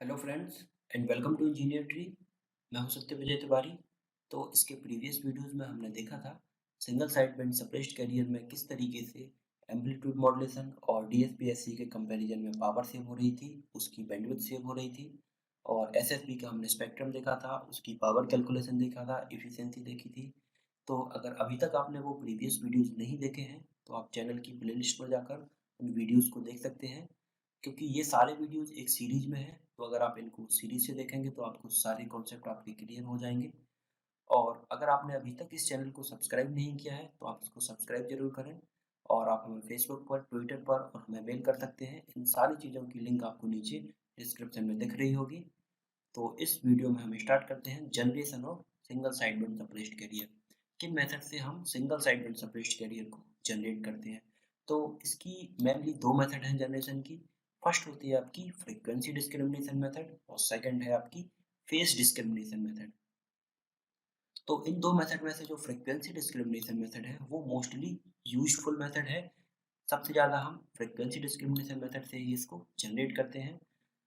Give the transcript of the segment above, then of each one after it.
Hello friends and welcome to Engineer Tree. मैं हूं सत्य विजय तिवारी। तो इसके प्रीवियस वीडियोस में हमने देखा था single side band suppressed career में किस तरीके से एम्पलीट्यूड मॉड्यूलेशन और डीएसपी-एससी के कंपैरिजन में पावर सेव हो रही थी, उसकी बैंडविड्थ सेव हो रही थी। और एसएसबी का हमने स्पेक्ट्रम देखा था, उसकी पावर कैलकुलेशन देखा था, एफिशिएंसी देखी थी। तो अगर अभी तक आपने वो प्रीवियस वीडियोस नहीं देखे हैं तो आप चैनल की प्लेलिस्ट में जाकर उन वीडियोस को देख सकते हैं, क्योंकि ये सारे वीडियोस एक सीरीज में है। तो अगर आप इनको सीरीज से देखेंगे तो आपको सारे कॉन्सेप्ट आपके क्लियर हो जाएंगे। और अगर आपने अभी तक इस चैनल को सब्सक्राइब नहीं किया है तो आप इसको सब्सक्राइब जरूर करें। और आप हमें फेसबुक पर, ट्विटर पर और हमें मेल कर सकते हैं। इन सारी चीज़ों की लिंक आपको नीचे डिस्क्रिप्शन में दिख रही होगी। तो इस वीडियो में हम स्टार्ट करते हैं generation of single side band suppressed career. किन मेथड से हम single side band suppressed career को जनरेट करते हैं। तो इसकी मेनली दो मेथड हैं जनरेशन की। फर्स्ट होती है आपकी फ्रीक्वेंसी डिस्क्रिमिनेशन मेथड और सेकंड है आपकी फेस डिस्क्रिमिनेशन मेथड। तो इन दो मेथड में से जो फ्रीक्वेंसी डिस्क्रिमिनेशन मेथड है वो मोस्टली यूजफुल मेथड है। सबसे ज़्यादा हम फ्रीक्वेंसी डिस्क्रिमिनेशन मेथड से ही इसको जनरेट करते हैं।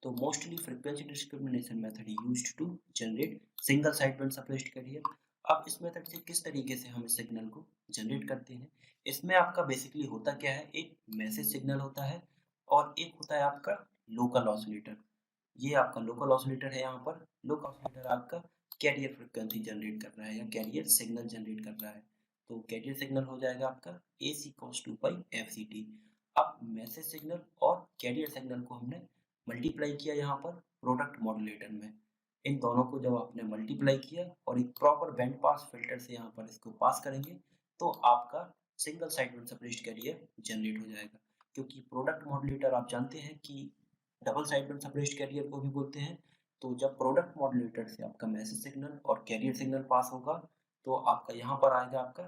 तो mostly frequency discrimination method used to generate single side band suppressed carrier. अब इस मेथड से किस तरीके से हम इस सिग्नल को जनरेट करते हैं, इसमें आपका बेसिकली होता क्या है, एक मैसेज सिग्नल होता है और एक होता है आपका लोकल ऑसिलेटर। ये आपका लोकल ऑसिलेटर है। यहाँ पर लोकल ऑसिलेटर आपका कैरियर फ्रीक्वेंसी जनरेट कर रहा है या कैरियर सिग्नल जनरेट कर रहा है। तो कैरियर सिग्नल हो जाएगा आपका ए सी कॉस टू पाई एफ सी टी। अब मैसेज सिग्नल और कैरियर सिग्नल को हमने मल्टीप्लाई किया यहाँ पर प्रोडक्ट मॉड्यूलेटर में। इन दोनों को जब आपने मल्टीप्लाई किया और एक प्रॉपर बैंड पास फिल्टर से यहाँ पर इसको पास करेंगे तो आपका single side band suppressed career generate हो जाएगा। क्योंकि प्रोडक्ट मॉड्यूलेटर आप जानते हैं कि double side band suppressed career को भी बोलते हैं। तो जब प्रोडक्ट मॉड्यूलेटर से आपका मैसेज सिग्नल और कैरियर सिग्नल पास होगा तो आपका यहाँ पर आएगा आपका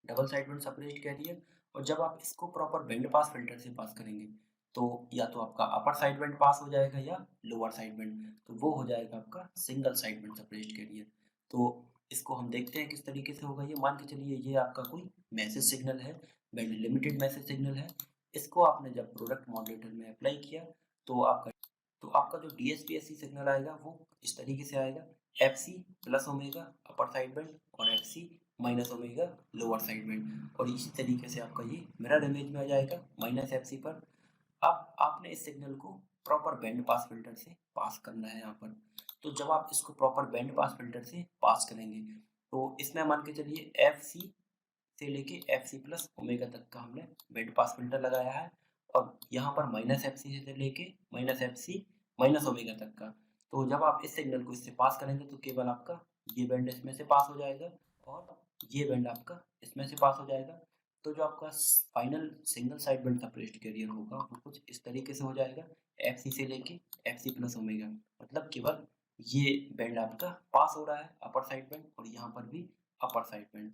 double side band suppressed career. और जब आप इसको प्रॉपर बैंड पास फिल्टर से पास करेंगे तो या तो आपका अपर साइड बैंड पास हो जाएगा या लोअर साइड बैंड, तो वो हो जाएगा आपका single side band suppressed career. तो इसको हम देखते हैं किस तरीके से होगा। ये मान के चलिए ये आपका कोई मैसेज सिग्नल है, बैंड लिमिटेड मैसेज सिग्नल है। इसको आपने जब प्रोडक्ट मॉड्यूलेटर में अप्लाई किया तो आपका जो डीएसपी-एससी सिग्नल आएगा वो इस तरीके से आएगा, F C plus omega upper side band और F C minus omega lower side band. और इसी तरीके से आपका ये मिरर इमेज में आ जाएगा माइनस एफ सी पर। अब आपने इस सिग्नल को प्रॉपर बैंड पास फिल्टर से पास करना है यहाँ पर। तो जब आप इसको प्रॉपर बैंड पास फिल्टर से पास करेंगे तो इसमें मान के चलिए एफ सी से लेके एफ सी प्लस ओमेगा तक का हमने बैंड पास फिल्टर लगाया है। और यहाँ पर माइनस एफ सी से लेके minus F C minus omega तक का। तो जब आप इस सिग्नल को इससे पास करेंगे तो केवल आपका ये बैंड इसमें से पास हो जाएगा और ये बैंड आपका इसमें से पास हो जाएगा। तो जो आपका final single side band suppressed career होगा वो कुछ इस तरीके से हो जाएगा, एफ सी से लेके एफ सी प्लस ओमेगा। मतलब केवल ये बैंड आपका पास हो रहा है अपर साइड बैंड और यहाँ पर भी अपर साइड बैंड।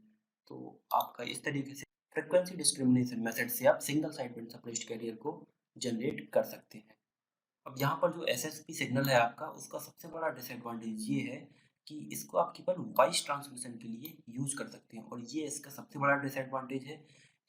तो आपका इस तरीके से फ्रीक्वेंसी डिस्क्रिमिनेशन मेथड से आप single side band suppressed career को जनरेट कर सकते हैं। अब यहाँ पर जो एसएसपी सिग्नल है आपका, उसका सबसे बड़ा डिसएडवांटेज ये है कि इसको आप केवल वॉइस ट्रांसमिशन के लिए यूज कर सकते हैं और ये इसका सबसे बड़ा डिसएडवांटेज है।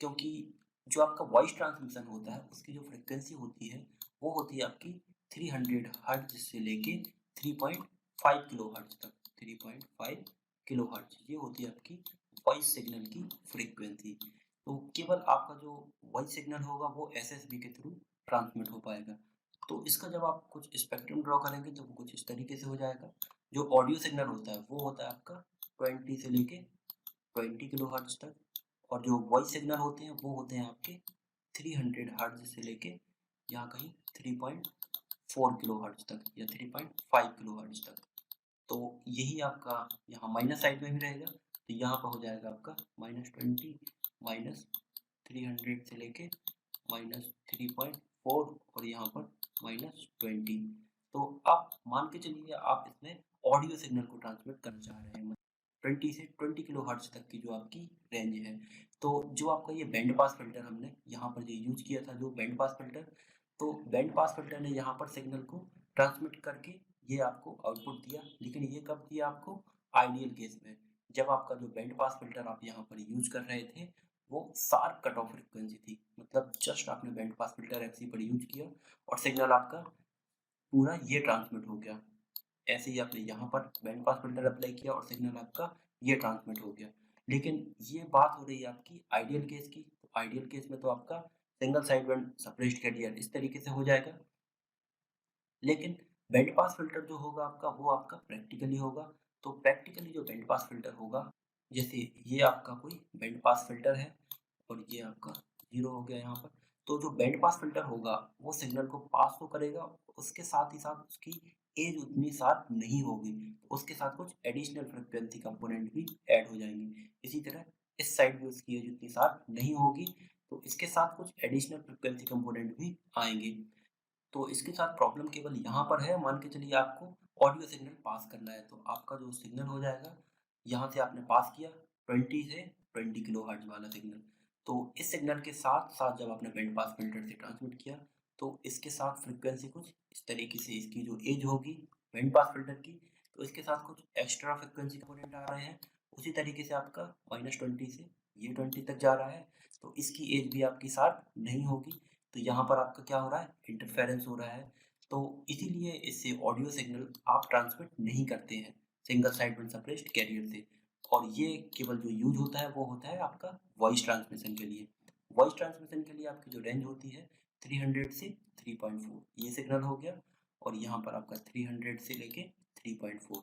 क्योंकि जो आपका वॉइस ट्रांसमिशन होता है उसकी जो फ्रीक्वेंसी होती है वो होती है आपकी 300 हर्ट्ज से लेके 3.5 किलो हर्ट्ज तक। 3.5 किलो हर्ट्ज ये होती है आपकी वॉइस सिग्नल की फ्रीक्वेंसी। तो केवल आपका जो वॉइस सिग्नल होगा वो एसएसबी के थ्रू ट्रांसमिट हो पाएगा। तो इसका जब आप कुछ स्पेक्ट्रम ड्रॉ करेंगे तो वो कुछ इस तरीके से हो जाएगा। जो ऑडियो सिग्नल होता है वो होता है आपका 20 से लेके 20 किलो हर्ट्ज तक। और जो वॉइस सिग्नल होते हैं वो होते हैं आपके 300 हर्ट्ज से लेके यहाँ कहीं 3.4 किलो हर्ट्ज तक या 3.5 किलो हर्ट्ज तक। तो यही आपका यहाँ माइनस साइड में भी रहेगा। तो यहाँ पर हो जाएगा आपका -20 -300 से लेके -3.4 और यहाँ पर -20। तो आप मान के चलिए आप इसमें ऑडियो सिग्नल को ट्रांसमिट करना चाह रहे हैं 20 से 20 किलो हर्ट्ज तक की जो आपकी रेंज है। तो जो आपका ये बैंड पास फिल्टर हमने यहाँ पर जो यूज किया था, जो बैंड पास फिल्टर, तो बैंड पास फिल्टर ने यहाँ पर सिग्नल को ट्रांसमिट करके ये आपको आउटपुट दिया। लेकिन ये कब दिया आपको, आइडियल केस में, जब आपका जो बैंड पास फिल्टर आप यहाँ पर यूज कर रहे थे वो शार्प कट ऑफ फ्रीक्वेंसी थी। मतलब जस्ट आपने बैंड पास फिल्टर एफसी पर यूज किया और सिग्नल आपका पूरा ये ट्रांसमिट हो गया। ऐसे ही आपने यहाँ पर बैंड पास फिल्टर अप्लाई किया और सिग्नल आपका ये ट्रांसमिट हो गया। लेकिन ये बात हो रही है आपकी आइडियल केस की। तो आइडियल केस में तो आपका single side band suppressed career इस तरीके से हो जाएगा। लेकिन बैंड पास फ़िल्टर जो होगा आपका वो आपका प्रैक्टिकली होगा। तो प्रैक्टिकली जो बैंड पास फ़िल्टर होगा, जैसे ये आपका कोई बैंड पास फ़िल्टर है और ये आपका 0 हो गया यहाँ पर। तो जो बैंड पास फ़िल्टर होगा वो सिग्नल को पास तो करेगा, उसके साथ ही साथ उसकी एज उतनी शार्प नहीं होगी। उसके साथ कुछ एडिशनल फ्रीक्वेंसी कंपोनेंट भी ऐड हो जाएँगे। इसी तरह इस साइड भी उसकी एज उतनी शार्प नहीं होगी, तो इसके साथ कुछ एडिशनल फ्रीक्वेंसी कंपोनेंट भी आएँगे। तो इसके साथ प्रॉब्लम केवल यहाँ पर है, मान के चलिए आपको ऑडियो सिग्नल पास करना है, तो आपका जो सिग्नल हो जाएगा, यहाँ से आपने पास किया 20 से 20 किलोहर्ट्ज़ वाला सिग्नल। तो इस सिग्नल के साथ-साथ जब आपने बैंड पास फ़िल्टर से ट्रांसमिट किया, तो इसके साथ फ्रीक्वेंसी कुछ इस तरीके से इसकी जो एज होगी बैंड पास फ़िल्टर की, तो इसके साथ कुछ एक्स्ट्रा फ्रीक्वेंसी कंपोनेंट आ रहे हैं। उसी तरीके से आपका -20 से ये 20 तक जा रहा है, तो इसकी एज भी आपकी शार्प नहीं होगी। तो यहाँ पर आपका क्या हो रहा है? इंटरफेरेंस हो रहा है। तो इसीलिए इससे ऑडियो सिग्नल आप ट्रांसमिट नहीं करते हैं single side band suppressed career से। और ये केवल जो यूज़ होता है वो होता है आपका वॉइस ट्रांसमिशन के लिए। वॉइस ट्रांसमिशन के लिए आपकी जो रेंज होती है 300 से 3.4 ये सिग्नल हो गया और यहाँ पर आपका 300 से लेके 3.4।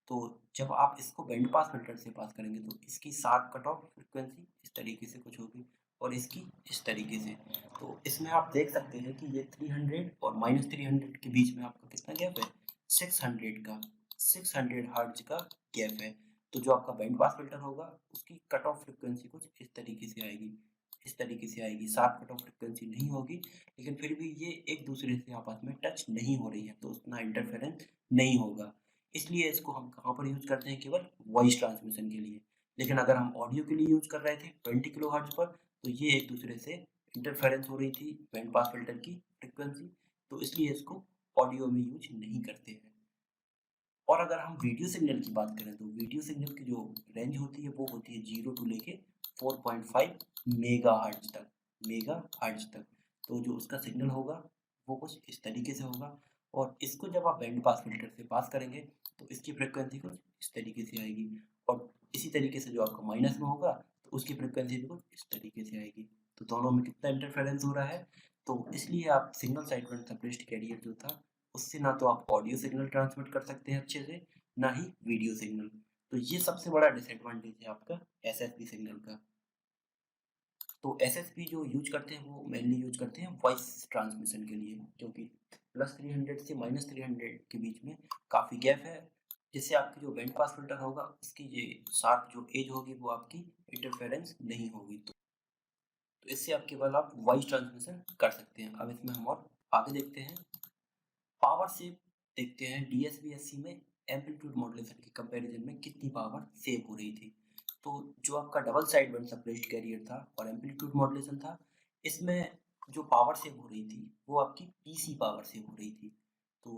तो जब आप इसको बैंड पास फ़िल्टर से पास करेंगे तो इसकी शार्प कट ऑफ फ्रीक्वेंसी इस तरीके से कुछ होगी और इसकी इस तरीके से। तो इसमें आप देख सकते हैं कि ये 300 और -300 के बीच में आपका कितना गैप है? 600 का 600 हर्ट्ज़ का गैप है। तो जो आपका बैंड पास फ़िल्टर होगा उसकी कट ऑफ फ्रीक्वेंसी कुछ इस तरीके से आएगी, इस तरीके से आएगी। शार्प कट ऑफ फ्रीक्वेंसी नहीं होगी, लेकिन फिर भी ये एक-दूसरे से आपस में टच नहीं हो रही है, तो उतना इंटरफेरेंस नहीं होगा। इसलिए इसको हम कहाँ पर यूज़ करते हैं? केवल वॉइस ट्रांसमिशन के लिए। लेकिन अगर हम ऑडियो के लिए यूज़ कर रहे थे 20 किलोहर्ट्ज़ पर, तो ये एक-दूसरे से इंटरफेरेंस हो रही थी बैंड पास फ़िल्टर की फ्रीक्वेंसी, तो इसलिए इसको ऑडियो में यूज़ नहीं करते हैं। और अगर हम वीडियो सिग्नल की बात करें, तो वीडियो सिग्नल की जो रेंज होती है वो होती है 0 टू लेके 4.5 मेगाहर्ट्ज़ तक, मेगाहर्ट्ज़ तक। तो जो उसका सिग्नल होगा वो कुछ इस तरीके से होगा और इसको जब आप बैंड पास फ़िल्टर से पास करेंगे तो इसकी फ्रीक्वेंसी कुछ इस तरीके से आएगी और इसी तरीके से जो आपका माइनस में होगा तो उसकी फ्रीक्वेंसी भी कुछ इस तरीके से आएगी। तो दोनों में कितना इंटरफेरेंस हो रहा है, तो इसलिए आप single side band suppressed career जो था उससे ना तो आप ऑडियो सिग्नल ट्रांसमिट कर सकते हैं अच्छे से, ना ही वीडियो सिग्नल। तो ये सबसे बड़ा डिसएडवांटेज है आपका एसएसबी सिग्नल का। तो एसएसबी जो यूज़ करते हैं वो मेनली यूज़ करते हैं वॉइस ट्रांसमिशन के लिए, क्योंकि +300 से -300 के बीच में काफ़ी गैप है, जिससे आपकी जो बैंड पास फ़िल्टर होगा उसकी ये शार्प जो एज होगी वो आपकी इंटरफेरेंस नहीं होगी। तो इससे आप केवल आप वॉइस ट्रांसमिशन कर सकते हैं। अब इसमें हम और आगे देखते हैं। पावर सेव देखते हैं डीएसपी-एससी में एम्पलीट्यूड मॉड्यूलेशन के कंपैरिजन में कितनी पावर सेव हो रही थी। तो जो आपका double side band suppressed career था और एम्पलीट्यूड मॉड्यूलेशन था, इसमें जो पावर सेव हो रही थी वो आपकी पीसी पावर सेव हो रही थी। तो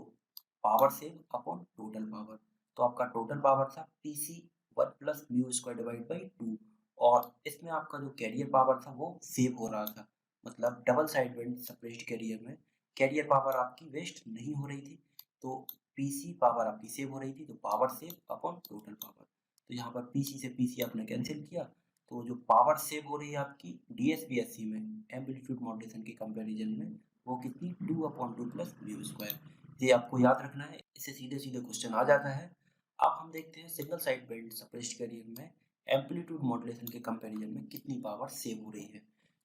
power save upon total power, तो आपका टोटल पावर था PC 1 plus mu square divide by 2 और इसमें आपका जो कैरियर पावर था वो सेव हो रहा था। मतलब double side band suppressed career में कैरियर पावर आपकी वेस्ट नहीं हो रही थी, तो पीसी पावर आपकी सेव हो रही थी, तो power save upon total power. तो यहाँ पर पीसी से पीसी आपने कैंसिल किया, तो जो पावर सेव हो रही है आपकी डीएसपी-एससी में एम्पलीट्यूड मॉड्यूलेशन के कंपैरिजन में, वो कितनी 2/2 प्लस म्यू स्क्वायर। ये आपको याद रखना है, इससे सीधे-सीधे क्वेश्चन आ जाता है। अब हम देखते हैं single side band suppressed career में एम्पलीट्यूड मॉड्यूलेशन के कंपैरिजन में कितनी पावर सेव हो रही है।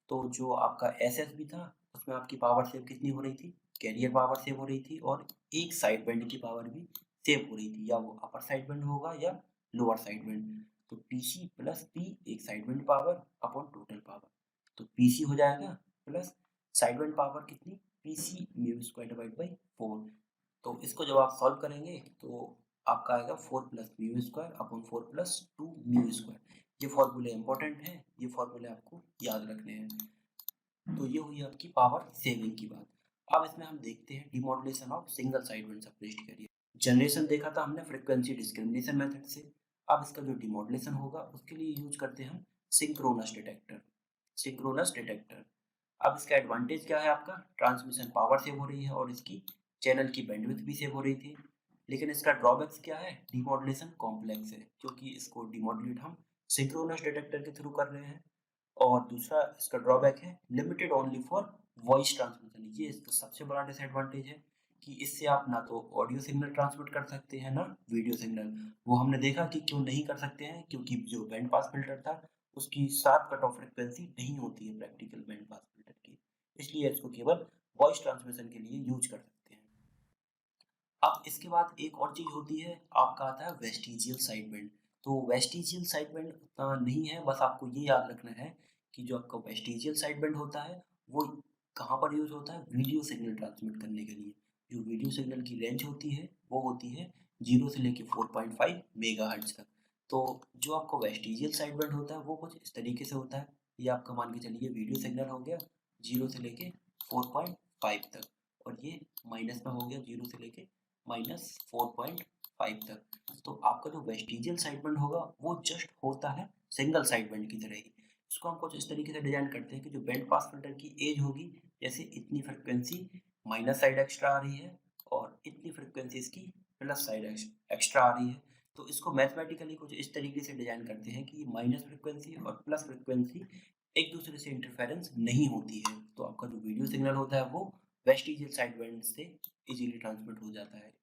तो जो आपका एसएसबी था उसमें आपकी पावर सेव कितनी हो रही थी? कैरियर पावर सेव हो रही थी और एक साइड बैंड की पावर भी सेव हो रही थी, या वो अपर साइड बैंड होगा या लोअर साइड बैंड। तो पीसी प्लस पी एक side band power upon total power, तो पीसी हो जाएगा प्लस साइड बैंड पावर कितनी? PC mu square divide by 4। तो इसको जब आप सॉल्व करेंगे तो आपका आएगा 4 plus mu square upon 4 plus 2 mu square. ये फॉर्मूले इंपॉर्टेंट हैं, ये फॉर्मूले आपको याद रखने हैं। तो ये हुई आपकी पावर सेविंग की बात। अब इसमें हम देखते हैं demodulation of single side band suppressed career. Generation देखा था हमने फ्रीक्वेंसी डिस्क्रिमिनेशन मेथड से। अब इसका जो डिमॉड्यूलेशन होगा उसके लिए यूज करते हैं हम सिंक्रोनस डिटेक्टर। Synchronous detector. अब इसका एडवांटेज क्या है? आपका ट्रांसमिशन पावर सेव हो रही है और इसकी चैनल की बैंडविड्थ भी सेव हो रही थी। लेकिन इसका ड्रॉबैक्स क्या है? डीमॉड्यूलेशन कॉम्प्लेक्स है, क्योंकि इसको डीमॉड्यूलेट हम सिंक्रोनस डिटेक्टर के थ्रू कर रहे हैं। और दूसरा इसका ड्रॉबैक है limited only for voice transmission. ये इसका सबसे बड़ा डिसएडवांटेज है कि इससे आप ना तो ऑडियो सिग्नल ट्रांसमिट कर सकते हैं ना वीडियो सिग्नल। वो हमने देखा कि क्यों नहीं कर सकते हैं, क्योंकि जो बैंड पास फिल्टर था उसकी शार्प कट ऑफ फ्रिक्वेंसी नहीं होती है प्रैक्टिकल बैंड पास फिल्टर की, इसलिए इसको केवल वॉइस ट्रांसमिशन के लिए यूज कर सकते हैं। अब इसके बाद एक और चीज होती है, आपका आता है वेस्टिजियल साइड बैंड। तो वेस्टिजियल साइड बैंड उतना नहीं है, बस आपको ये याद रखना है कि जो आपका वेस्टिजियल साइड बैंड होता है वो कहाँ पर यूज होता है? वीडियो सिग्नल ट्रांसमिट करने के लिए। जो वीडियो सिग्नल की रेंज होती है वो होती है 0 से लेके 4.5 मेगाहर्ट्ज तक। तो जो आपका वेस्टिजियल साइड बैंड होता है वो कुछ इस तरीके से होता है। ये आपका मान के चलिए वीडियो सिग्नल हो गया 0 से लेके 4.5 तक, और ये माइनस में हो गया 0 से लेके -4.5 तक। तो आपका जो वेस्टिजियल साइड बैंड होगा वो जस्ट होता है सिंगल साइड बैंड की तरह ही। इसको हम कुछ इस तरीके से डिजाइन करते हैं कि जो बैंड पास फिल्टर की एज होगी, जैसे इतनी फ्रिक्वेंसी माइनस साइड एक्स्ट्रा आ रही है और इतनी फ्रिक्वेंसी इसकी प्लस साइड एक्स्ट्रा आ रही है। तो इसको मैथमेटिकली कुछ इस तरीके से डिजाइन करते हैं कि माइनस फ्रिक्वेंसी और प्लस फ्रिक्वेंसी एक दूसरे से इंटरफेरेंस नहीं होती है। तो आपका जो वीडियो सिग्नल होता है वो वेस्टिजियल साइड बैंड से इजीली ट्रांसमिट हो जाता है।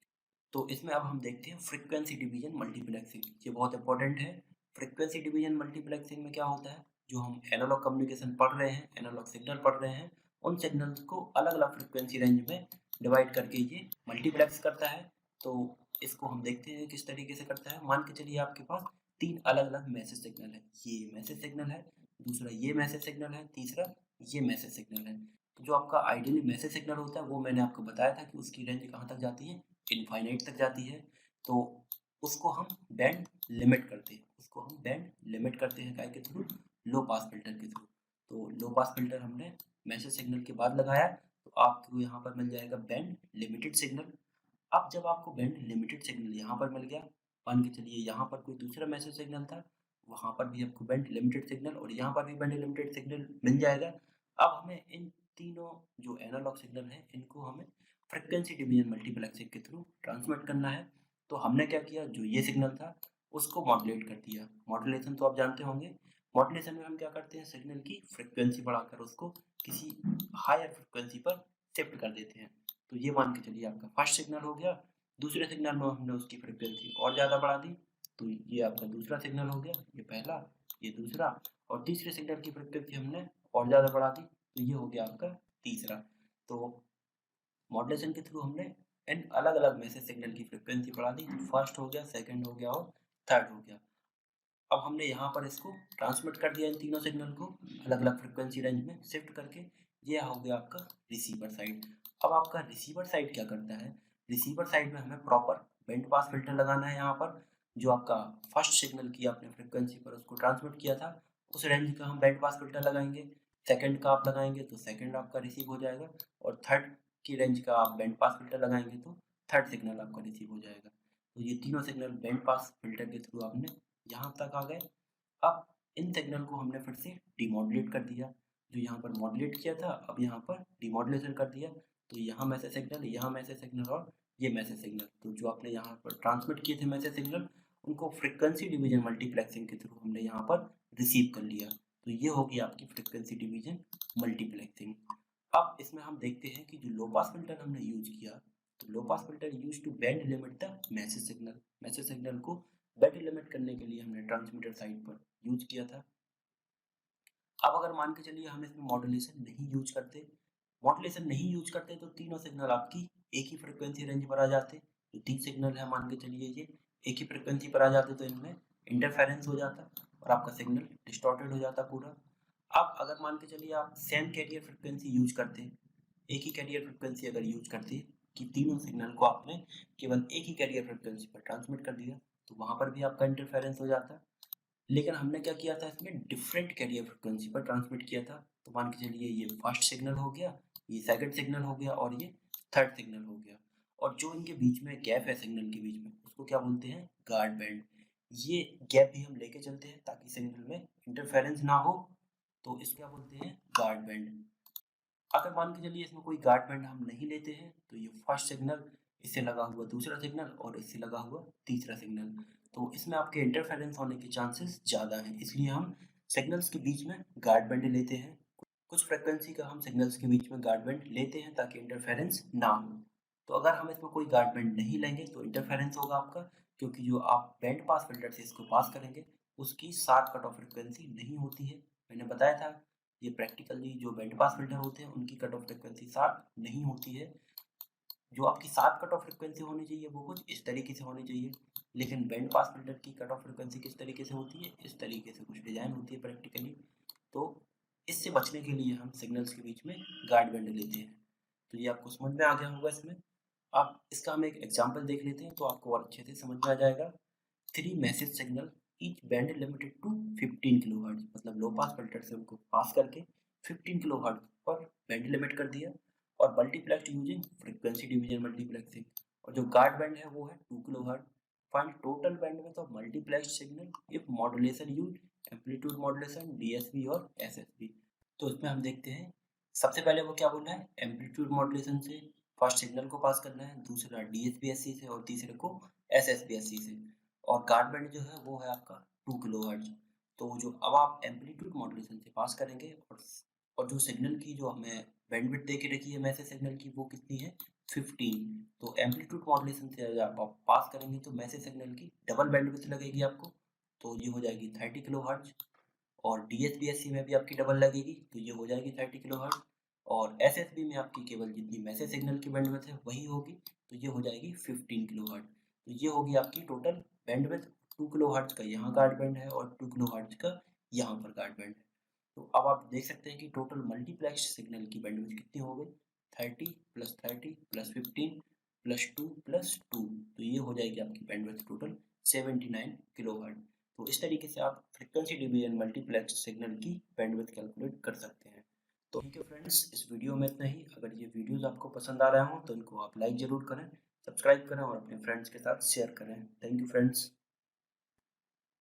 तो इसमें अब हम देखते हैं फ्रीक्वेंसी डिवीजन मल्टीप्लेक्सिंग। ये बहुत इंपॉर्टेंट है। फ्रीक्वेंसी डिवीजन मल्टीप्लेक्सिंग में क्या होता है? जो हम एनालॉग कम्युनिकेशन पढ़ रहे हैं, एनालॉग सिग्नल पढ़ रहे हैं, उन सिग्नल्स को अलग अलग फ्रीक्वेंसी रेंज में डिवाइड करके ये मल्टीप्लेक्स करता है। तो इसको हम देखते हैं किस तरीके से करता है। मान के चलिए आपके पास तीन अलग अलग मैसेज सिग्नल है। ये मैसेज सिग्नल है, दूसरा ये मैसेज सिग्नल है, तीसरा ये मैसेज सिग्नल है। तो जो आपका आइडियली मैसेज सिग्नल होता है वो मैंने आपको बताया था कि उसकी रेंज कहाँ तक जाती है? इनफाइनाइट तक जाती है। तो उसको हम बैंड लिमिट करते हैं, उसको हम बैंड लिमिट करते हैं काय के थ्रू? लो पास फिल्टर के थ्रू। तो लो पास फिल्टर हमने मैसेज सिग्नल के बाद लगाया, तो आपको यहाँ पर मिल जाएगा बैंड लिमिटेड सिग्नल। अब जब आपको बैंड लिमिटेड सिग्नल यहाँ पर मिल गया, मान के चलिए यहाँ पर कोई दूसरा मैसेज सिग्नल था, वहाँ पर भी आपको बैंड लिमिटेड सिग्नल और यहाँ पर भी बैंड लिमिटेड सिग्नल मिल जाएगा। अब हमें इन तीनों जो एनालॉग सिग्नल हैं इनको हमें फ्रीक्वेंसी डिवीजन मल्टीप्लेक्सिंग के थ्रू ट्रांसमिट करना है। तो हमने क्या किया, जो ये सिग्नल था उसको मॉड्यूलेट कर दिया। मॉड्यूलेशन तो आप जानते होंगे। मॉड्यूलेशन में हम क्या करते हैं? सिग्नल की फ्रीक्वेंसी बढ़ाकर उसको किसी हायर फ्रीक्वेंसी पर शिफ्ट कर देते हैं। तो ये मान के चलिए आपका फर्स्ट सिग्नल हो गया। दूसरे सिग्नल में हमने उसकी फ्रीक्वेंसी और ज़्यादा बढ़ा दी, तो ये आपका दूसरा सिग्नल हो गया। ये पहला, ये दूसरा, और तीसरे सिग्नल की फ्रीक्वेंसी हमने और ज़्यादा बढ़ा दी, तो ये हो गया आपका तीसरा। तो मॉड्यूलेशन के थ्रू हमने इन अलग अलग मैसेज सिग्नल की फ्रीक्वेंसी बढ़ा दी। फर्स्ट हो गया, सेकंड हो गया और थर्ड हो गया। अब हमने यहाँ पर इसको ट्रांसमिट कर दिया इन तीनों सिग्नल को अलग अलग फ्रिक्वेंसी रेंज में शिफ्ट करके। ये हो गया आपका रिसीवर साइड। अब आपका रिसीवर साइड क्या करता है? रिसीवर साइड में हमें प्रॉपर बैंड पास फिल्टर लगाना है। यहाँ पर जो आपका फर्स्ट सिग्नल की आपने फ्रिक्वेंसी पर उसको ट्रांसमिट किया था उस रेंज का हम बैंड पास फिल्टर लगाएंगे। सेकंड का आप लगाएंगे तो सेकंड आपका रिसीव हो जाएगा, और थर्ड की रेंज का आप बैंड पास फिल्टर लगाएंगे तो थर्ड सिग्नल आपका रिसीव हो जाएगा। तो ये तीनों सिग्नल बैंड पास फिल्टर के थ्रू आपने यहाँ तक आ गए। अब इन सिग्नल को हमने फिर से डिमॉड्यूलेट कर दिया। जो यहाँ पर मॉड्यूलेट किया था अब यहाँ पर डिमॉड्यूलेशन कर दिया। तो यहाँ मैसेज सिग्नल, यहाँ मैसेज सिग्नल और ये मैसेज सिग्नल, तो जो आपने यहाँ पर ट्रांसमिट किए थे मैसेज सिग्नल उनको फ्रीक्वेंसी डिवीजन मल्टीप्लेक्सिंग के थ्रू हमने यहाँ पर रिसीव कर लिया। तो ये होगी आपकी फ्रीक्वेंसी डिवीजन मल्टीप्लेक्सिंग। अब इसमें हम देखते हैं कि जो लो पास फिल्टर हमने यूज किया, तो low pass filter use to band limit the message signal. Message signal को बैंड लिमिट करने के लिए हमने ट्रांसमीटर साइड पर यूज किया था। अब अगर मान के चलिए हम इसमें मॉड्यूलेशन नहीं यूज करते, मॉड्यूलेशन नहीं यूज करते तो तीनों सिग्नल आपकी एक ही फ्रिक्वेंसी रेंज पर आ जाते। जो तीन सिग्नल है मान के चलिए ये एक ही फ्रिक्वेंसी पर आ जाते, तो इनमें इंटरफेरेंस हो जाता और आपका सिग्नल डिस्टॉर्टेड हो जाता पूरा। अब अगर मान के चलिए आप सेम कैरियर फ्रिक्वेंसी यूज करते, एक ही कैरियर फ्रिक्वेंसी अगर यूज करते कि तीनों सिग्नल को आपने केवल एक ही कैरियर फ्रिक्वेंसी पर ट्रांसमिट कर दिया, तो वहां पर भी आपका इंटरफेरेंस हो जाता। लेकिन हमने क्या किया था, इसमें डिफरेंट कैरियर फ्रिक्वेंसी पर ट्रांसमिट किया था। तो मान के चलिए ये फर्स्ट सिग्नल हो गया, ये सेकंड सिग्नल हो गया और ये थर्ड सिग्नल हो गया। और जो इनके बीच में गैप है सिग्नल के बीच में उसको क्या बोलते हैं? Guard band. ये गैप भी हम लेके चलते हैं ताकि सिग्नल में इंटरफेरेंस ना हो, तो इसको क्या बोलते हैं? Guard band. अगर मान के चलिए इसमें कोई गार्ड बैंड हम नहीं लेते हैं तो ये फर्स्ट सिग्नल, इससे लगा हुआ दूसरा सिग्नल और इससे लगा हुआ तीसरा सिग्नल, तो इसमें आपके इंटरफेरेंस होने के चांसेस ज़्यादा हैं, इसलिए हम सिग्नल्स के बीच में गार्ड बैंड लेते हैं। कुछ फ्रिक्वेंसी का हम सिग्नल्स के बीच में गार्ड बैंड लेते हैं ताकि इंटरफेरेंस ना हो। तो अगर हम इसमें कोई गार्ड बैंड नहीं लेंगे तो इंटरफेरेंस होगा आपका, क्योंकि जो आप बैंड पास फिल्टर से इसको पास करेंगे उसकी 7 कट ऑफ फ्रिक्वेंसी नहीं होती है। मैंने बताया था ये प्रैक्टिकली जो बैंड पास फिल्टर होते हैं उनकी कट ऑफ फ्रिक्वेंसी 7 नहीं होती है। जो आपकी 7 कट ऑफ फ्रिक्वेंसी होनी चाहिए वो कुछ इस तरीके से होनी चाहिए, लेकिन बैंड पास फिल्टर की कट ऑफ फ्रिक्वेंसी किस तरीके से होती है, इस तरीके से कुछ डिज़ाइन होती है प्रैक्टिकली। तो इससे बचने के लिए हम सिग्नल्स के बीच में गार्ड बैंड लेते हैं। तो ये आपको समझ में आ गया होगा इसमें। अब इसका हम एक एग्जांपल देख लेते हैं तो आपको और अच्छे से समझ में आ जाएगा। 3 message signal each band limited to 15 kilohertz, मतलब लो पास फिल्टर से उनको पास करके 15 किलोहर्ट्ज़ पर बैंड लिमिट कर दिया और multiplexed using frequency division multiplexing, और जो गार्ड बैंड है वो है 2 kilohertz. Find total bandwidth of multiplexed signal if modulation used, amplitude modulation, DSP और एसएसपी। तो इसमें हम देखते हैं सबसे पहले वो क्या बोल रहा है, एम्पलीट्यूड मॉड्यूलेशन से फर्स्ट सिग्नल को पास करना है, दूसरा डीएसपी-एससी से और तीसरे को एसएसपी-एससी से, और गार्ड बैंड जो है वो है आपका 2 किलोहर्ट्ज़। तो जो अब आप एम्पलीट्यूड मॉड्यूलेशन से पास करेंगे और जो सिग्नल की जो हमें बैंडविड्थ दे के रखी है मैसेज सिग्नल की वो कितनी है, 15। तो एम्पलीट्यूड मॉड्यूलेशन से अगर आप पास करेंगे तो मैसेज सिग्नल की डबल बैंडविड्थ लगेगी आपको, तो ये हो जाएगी 30 किलोहर्ट्ज़। और डीएसपी-एससी में भी आपकी डबल लगेगी तो ये हो जाएगी 30 किलोहर्ट्ज़, और एसएसबी में आपकी केवल जितनी मैसेज सिग्नल की बैंडविड्थ है वही होगी, तो ये हो जाएगी 15 किलोहर्ट्ज़। तो ये होगी आपकी टोटल बैंडविड्थ। 2 किलोहर्ट्ज़ का यहाँ गार्ड बैंड है और 2 किलोहर्ट्ज़ का यहाँ पर गार्ड बैंड है। तो अब आप देख सकते हैं कि टोटल मल्टीप्लेक्स सिग्नल की बैंडविड्थ कितनी हो गई, 30 प्लस 30 प्लस 15 प्लस 2 प्लस 2, तो ये हो जाएगी आपकी बैंडविड्थ टोटल 79 किलोहर्ट्ज़। तो इस तरीके से आप फ्रीक्वेंसी डिवीजन मल्टीप्लेक्स सिग्नल की बैंडविड्थ कैलकुलेट कर सकते हैं। तो ठीक है फ्रेंड्स, इस वीडियो में इतना ही। अगर ये वीडियोस आपको पसंद आ रहे हों तो इनको आप लाइक ज़रूर करें, सब्सक्राइब करें और अपने फ्रेंड्स के साथ शेयर करें। Thank you friends.